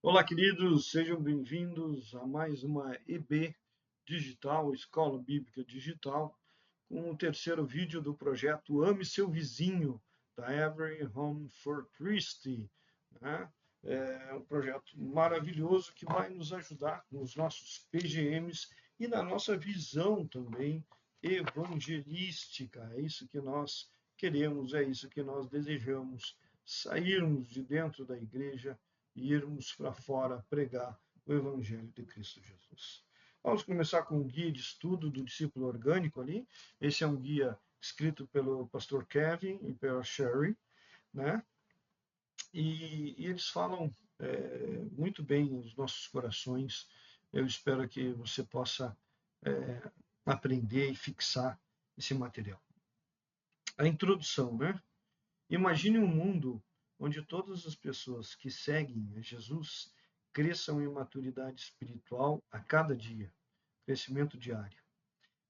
Olá, queridos, sejam bem-vindos a mais uma EB Digital, Escola Bíblica Digital, com o terceiro vídeo do projeto Ame Seu Vizinho, da Every Home for Christ, né? É um projeto maravilhoso que vai nos ajudar nos nossos PGMs e na nossa visão também evangelística. É isso que nós queremos, é isso que nós desejamos, sairmos de dentro da igreja e irmos para fora pregar o Evangelho de Cristo Jesus. Vamos começar com o guia de estudo do discípulo orgânico ali. Esse é um guia escrito pelo pastor Kevin e pela Sherry, né? E eles falam muito bem os nossos corações. Eu espero que você possa aprender e fixar esse material. A introdução, né? Imagine um mundo onde todas as pessoas que seguem a Jesus cresçam em maturidade espiritual a cada dia, crescimento diário.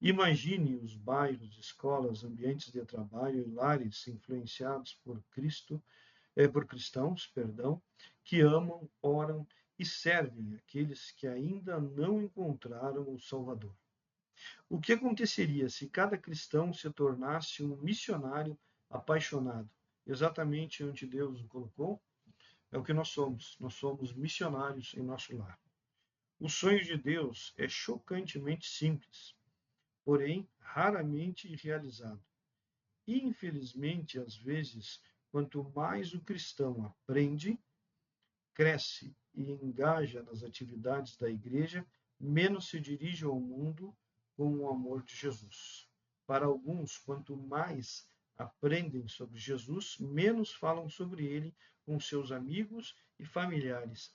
Imagine os bairros, escolas, ambientes de trabalho e lares influenciados por por cristãos, perdão, que amam, oram e servem aqueles que ainda não encontraram o Salvador. O que aconteceria se cada cristão se tornasse um missionário apaixonado, exatamente onde Deus o colocou? É o que nós somos. Nós somos missionários em nosso lar. O sonho de Deus é chocantemente simples, porém raramente realizado. E, infelizmente, às vezes, quanto mais o cristão aprende, cresce e engaja nas atividades da igreja, menos se dirige ao mundo com o amor de Jesus. Para alguns, quanto mais aprendem sobre Jesus, menos falam sobre ele com seus amigos e familiares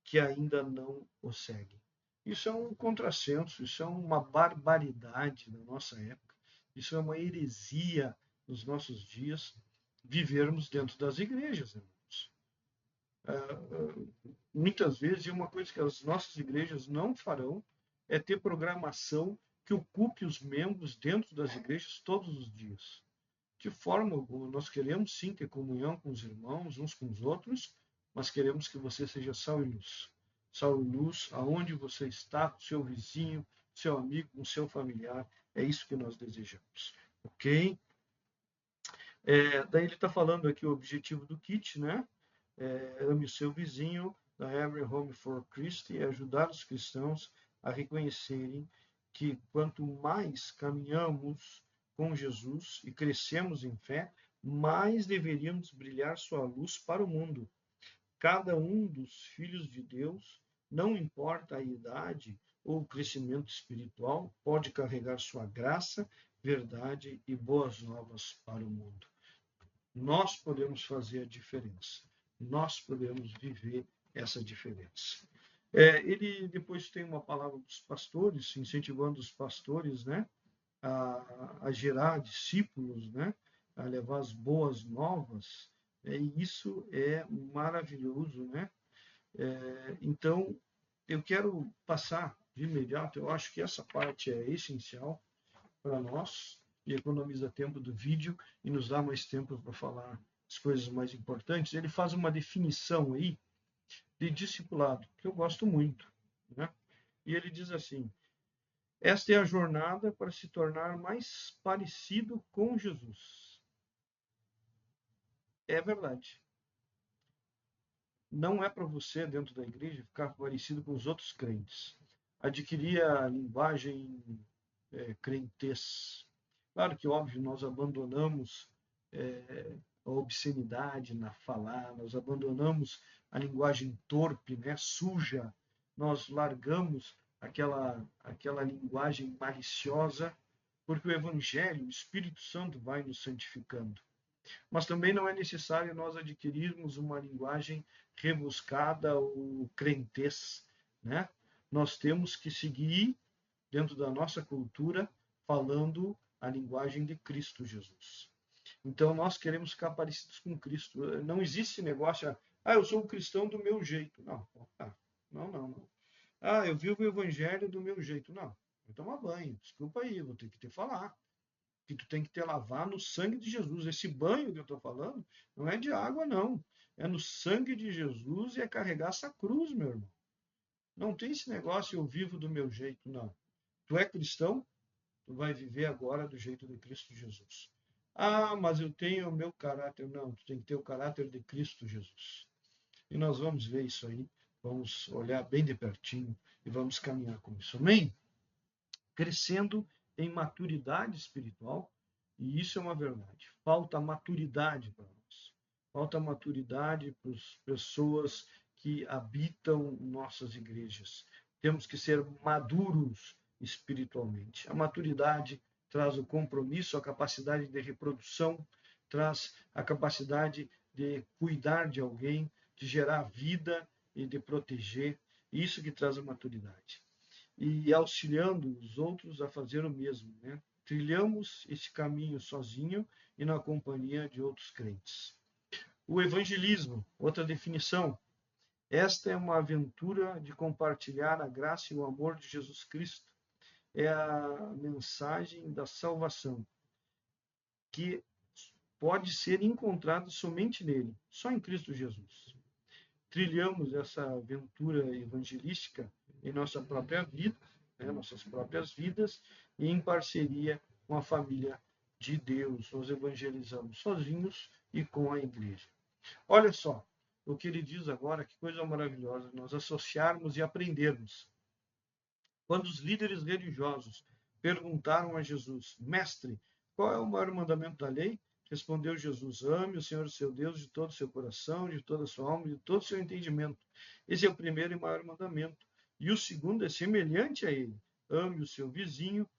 que ainda não o seguem. Isso é um contrassenso, isso é uma barbaridade na nossa época, isso é uma heresia nos nossos dias, vivermos dentro das igrejas, irmãos. Muitas vezes, e uma coisa que as nossas igrejas não farão é ter programação que ocupe os membros dentro das igrejas todos os dias. De forma alguma, nós queremos sim ter comunhão com os irmãos, uns com os outros, mas queremos que você seja sal e luz. Sal e luz, aonde você está, com seu vizinho, seu amigo, com seu familiar, é isso que nós desejamos. Ok? Daí ele está falando aqui o objetivo do kit, né? Ame o seu vizinho, da Every Home for Christ, é ajudar os cristãos a reconhecerem que quanto mais caminhamos com Jesus e crescemos em fé, mais deveríamos brilhar sua luz para o mundo. Cada um dos filhos de Deus, não importa a idade ou o crescimento espiritual, pode carregar sua graça, verdade e boas novas para o mundo. Nós podemos fazer a diferença. Nós podemos viver essa diferença. Ele depois tem uma palavra dos pastores, incentivando os pastores, né, a gerar discípulos, né, a levar as boas novas. E isso é maravilhoso, né? Então, eu quero passar de imediato. Eu acho que essa parte é essencial para nós e economiza tempo do vídeo e nos dá mais tempo para falar as coisas mais importantes. Ele faz uma definição aí de discipulado, que eu gosto muito, né? E ele diz assim: esta é a jornada para se tornar mais parecido com Jesus. É verdade. Não é para você, dentro da igreja, ficar parecido com os outros crentes. Adquirir a linguagem crentez. Claro que, óbvio, nós abandonamos a obscenidade na falar, nós abandonamos a linguagem torpe, né, suja, nós largamos aquela linguagem maliciosa, porque o Evangelho, o Espírito Santo vai nos santificando. Mas também não é necessário nós adquirirmos uma linguagem rebuscada ou crentez, né? Nós temos que seguir dentro da nossa cultura falando a linguagem de Cristo Jesus. Então nós queremos ficar parecidos com Cristo. Não existe negócio, eu sou um cristão do meu jeito. Não, não. Eu vivo o evangelho do meu jeito. Não, vou tomar banho. Desculpa aí, vou ter que te falar que tu tem que te lavar no sangue de Jesus. Esse banho que eu estou falando não é de água, não. é no sangue de Jesus e é carregar essa cruz, meu irmão. Não tem esse negócio, eu vivo do meu jeito, não. Tu é cristão, tu vai viver agora do jeito de Cristo Jesus. Ah, mas eu tenho o meu caráter. Não, tu tem que ter o caráter de Cristo Jesus. E nós vamos ver isso aí, vamos olhar bem de pertinho e vamos caminhar com isso. Amém? Crescendo em maturidade espiritual, e isso é uma verdade. Falta maturidade para nós. Falta maturidade para as pessoas que habitam nossas igrejas. Temos que ser maduros espiritualmente. A maturidade traz o compromisso, a capacidade de reprodução, traz a capacidade de cuidar de alguém, de gerar vida e de proteger. Isso que traz a maturidade. E auxiliando os outros a fazer o mesmo, né? Trilhamos esse caminho sozinho e na companhia de outros crentes. O evangelismo, outra definição. Esta é uma aventura de compartilhar a graça e o amor de Jesus Cristo. É a mensagem da salvação, que pode ser encontrada somente nele, só em Cristo Jesus. Trilhamos essa aventura evangelística em nossa própria vida, né, nossas próprias vidas, e em parceria com a família de Deus. Nós evangelizamos sozinhos e com a igreja. Olha só o que ele diz agora, que coisa maravilhosa, nós associarmos e aprendermos. Quando os líderes religiosos perguntaram a Jesus, Mestre, qual é o maior mandamento da lei? Respondeu Jesus, ame o Senhor seu Deus de todo o seu coração, de toda a sua alma, de todo o seu entendimento. Esse é o primeiro e maior mandamento. E o segundo é semelhante a ele. Ame o seu vizinho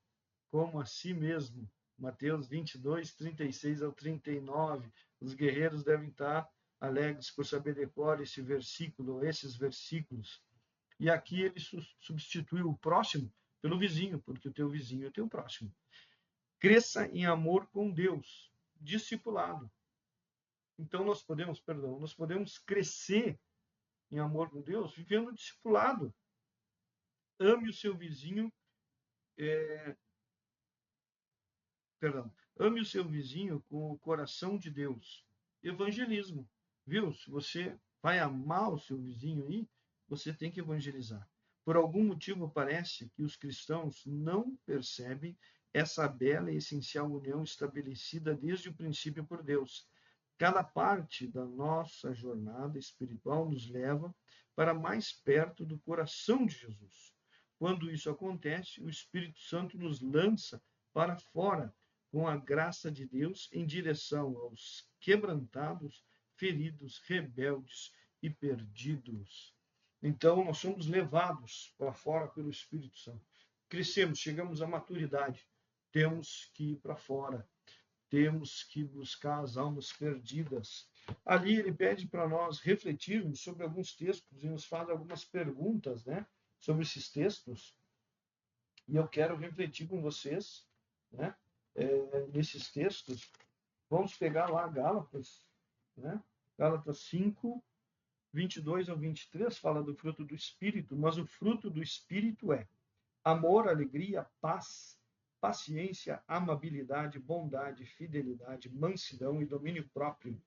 como a si mesmo. Mateus 22, 36 ao 39. Os guerreiros devem estar alegres por saber decor esse versículo, esses versículos. E aqui ele substituiu o próximo pelo vizinho, porque o teu vizinho é teu próximo. Cresça em amor com Deus, discipulado. Então nós podemos crescer em amor com Deus vivendo discipulado. Ame o seu vizinho, ame o seu vizinho com o coração de Deus. Evangelismo, viu? Se você vai amar o seu vizinho aí, você tem que evangelizar. Por algum motivo parece que os cristãos não percebem essa bela e essencial união estabelecida desde o princípio por Deus. Cada parte da nossa jornada espiritual nos leva para mais perto do coração de Jesus. Quando isso acontece, o Espírito Santo nos lança para fora com a graça de Deus em direção aos quebrantados, feridos, rebeldes e perdidos. Então, nós somos levados para fora pelo Espírito Santo. Crescemos, chegamos à maturidade. Temos que ir para fora. Temos que buscar as almas perdidas. Ali ele pede para nós refletirmos sobre alguns textos e nos faz algumas perguntas, né, sobre esses textos. E eu quero refletir com vocês, né, nesses textos. Vamos pegar lá Gálatas, né? Gálatas 5, 22 ao 23 fala do fruto do Espírito, mas o fruto do Espírito é amor, alegria, paz, paciência, amabilidade, bondade, fidelidade, mansidão e domínio próprio.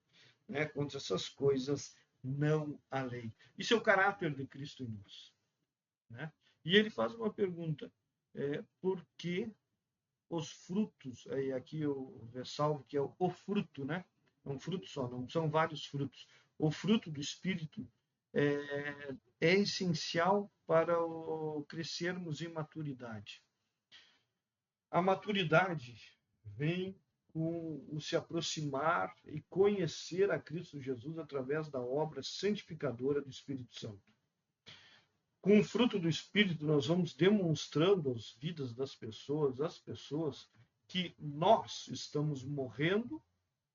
Né? Contra essas coisas não há lei. Isso é o caráter de Cristo em nós. Né? E ele faz uma pergunta, por que os frutos, aí aqui eu ressalvo que é o fruto, né? É um fruto só, não são vários frutos. O fruto do Espírito é essencial para crescermos em maturidade. A maturidade vem com o se aproximar e conhecer a Cristo Jesus através da obra santificadora do Espírito Santo. Com o fruto do Espírito, nós vamos demonstrando às vidas das pessoas, às pessoas, que nós estamos morrendo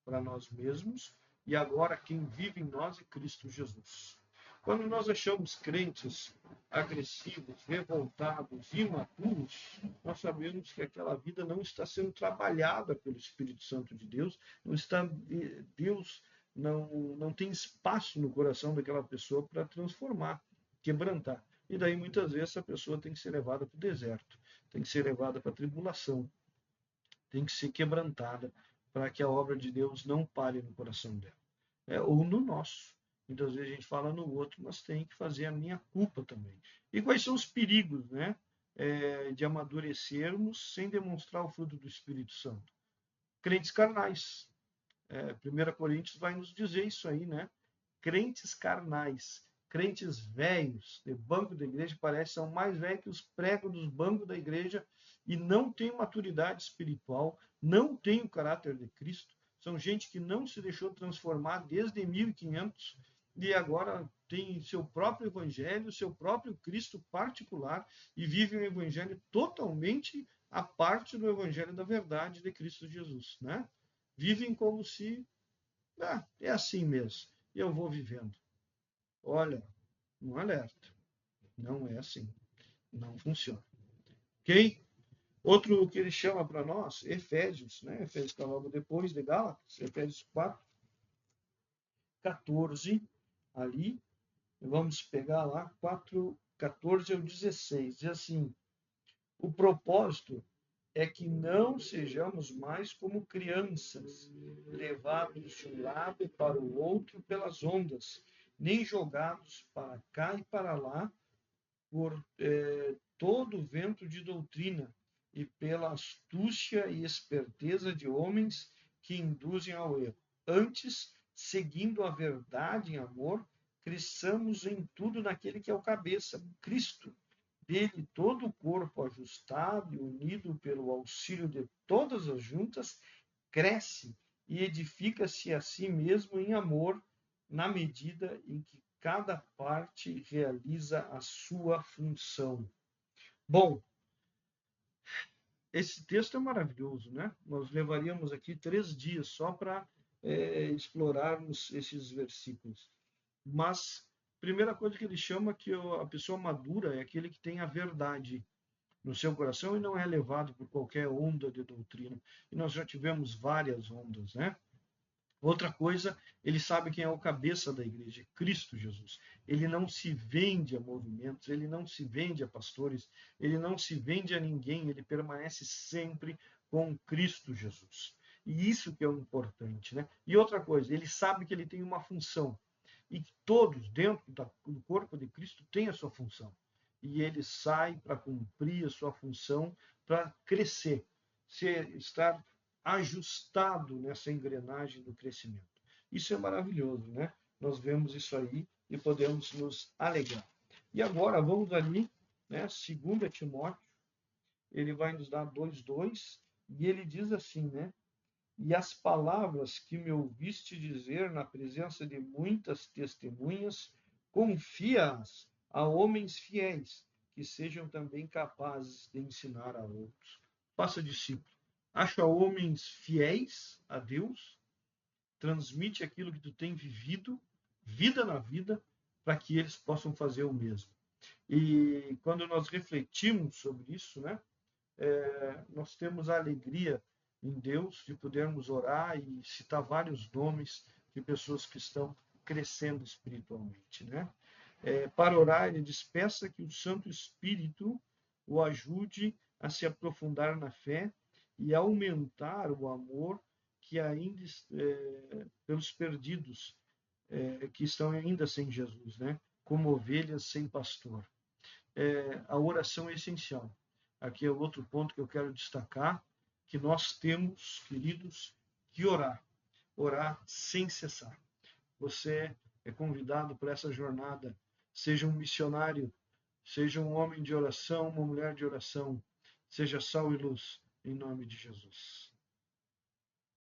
para nós mesmos e agora quem vive em nós é Cristo Jesus. Quando nós achamos crentes agressivos, revoltados, imaturos, nós sabemos que aquela vida não está sendo trabalhada pelo Espírito Santo de Deus, Deus não tem espaço no coração daquela pessoa para transformar, quebrantar. E daí, muitas vezes, essa pessoa tem que ser levada para o deserto, tem que ser levada para a tribulação, tem que ser quebrantada para que a obra de Deus não pare no coração dela. Ou no nosso. Muitas vezes a gente fala no outro, mas tem que fazer a minha culpa também. E quais são os perigos, né? De amadurecermos sem demonstrar o fruto do Espírito Santo? Crentes carnais. 1 Coríntios vai nos dizer isso aí, né? Crentes carnais, crentes velhos, de banco da igreja, parece que são mais velhos que os pregos dos bancos da igreja e não têm maturidade espiritual, não têm o caráter de Cristo. São gente que não se deixou transformar desde 1500 e agora tem seu próprio evangelho, seu próprio Cristo particular e vive um evangelho totalmente à parte do evangelho da verdade de Cristo Jesus, né? Vivem como se é assim mesmo. E eu vou vivendo. Olha, um alerta. Não é assim. Não funciona. Ok? Outro que ele chama para nós, Efésios, né? Efésios está logo depois de Gálatas, Efésios 4, 14, ali. Vamos pegar lá, 4, 14 ao 16. Diz assim: o propósito é que não sejamos mais como crianças, levados de um lado para o outro pelas ondas, nem jogados para cá e para lá por todo vento de doutrina e pela astúcia e esperteza de homens que induzem ao erro. Antes, seguindo a verdade em amor, cresçamos em tudo naquele que é o cabeça, Cristo. Dele todo o corpo ajustado e unido pelo auxílio de todas as juntas, cresce e edifica-se a si mesmo em amor, na medida em que cada parte realiza a sua função. Bom, esse texto é maravilhoso, né? Nós levaríamos aqui 3 dias só para explorarmos esses versículos. Mas, primeira coisa que ele chama que a pessoa madura é aquele que tem a verdade no seu coração e não é levado por qualquer onda de doutrina. E nós já tivemos várias ondas, né? Outra coisa, ele sabe quem é o cabeça da igreja, Cristo Jesus. Ele não se vende a movimentos, ele não se vende a pastores, ele não se vende a ninguém, ele permanece sempre com Cristo Jesus. E isso que é o importante, né? E outra coisa, ele sabe que ele tem uma função e que todos dentro do corpo de Cristo têm a sua função. E ele sai para cumprir a sua função, para crescer, estar ajustado nessa engrenagem do crescimento. Isso é maravilhoso, né? Nós vemos isso aí e podemos nos alegrar. E agora vamos ali, né? 2 Timóteo, ele vai nos dar 2:2 e ele diz assim, né? E as palavras que me ouviste dizer na presença de muitas testemunhas, confia-as a homens fiéis, que sejam também capazes de ensinar a outros. Faça discípulo. Acha homens fiéis a Deus, transmite aquilo que tu tem vivido, vida na vida, para que eles possam fazer o mesmo. E quando nós refletimos sobre isso, né, nós temos a alegria em Deus de podermos orar e citar vários nomes de pessoas que estão crescendo espiritualmente, né? Para orar, ele diz: peça que o Santo Espírito o ajude a se aprofundar na fé e aumentar o amor que ainda pelos perdidos que estão ainda sem Jesus, né? Como ovelhas sem pastor. A oração é essencial. Aqui é outro ponto que eu quero destacar, que nós temos, queridos, que orar. Orar sem cessar. Você é convidado para essa jornada. Seja um missionário, seja um homem de oração, uma mulher de oração. Seja sal e luz, em nome de Jesus.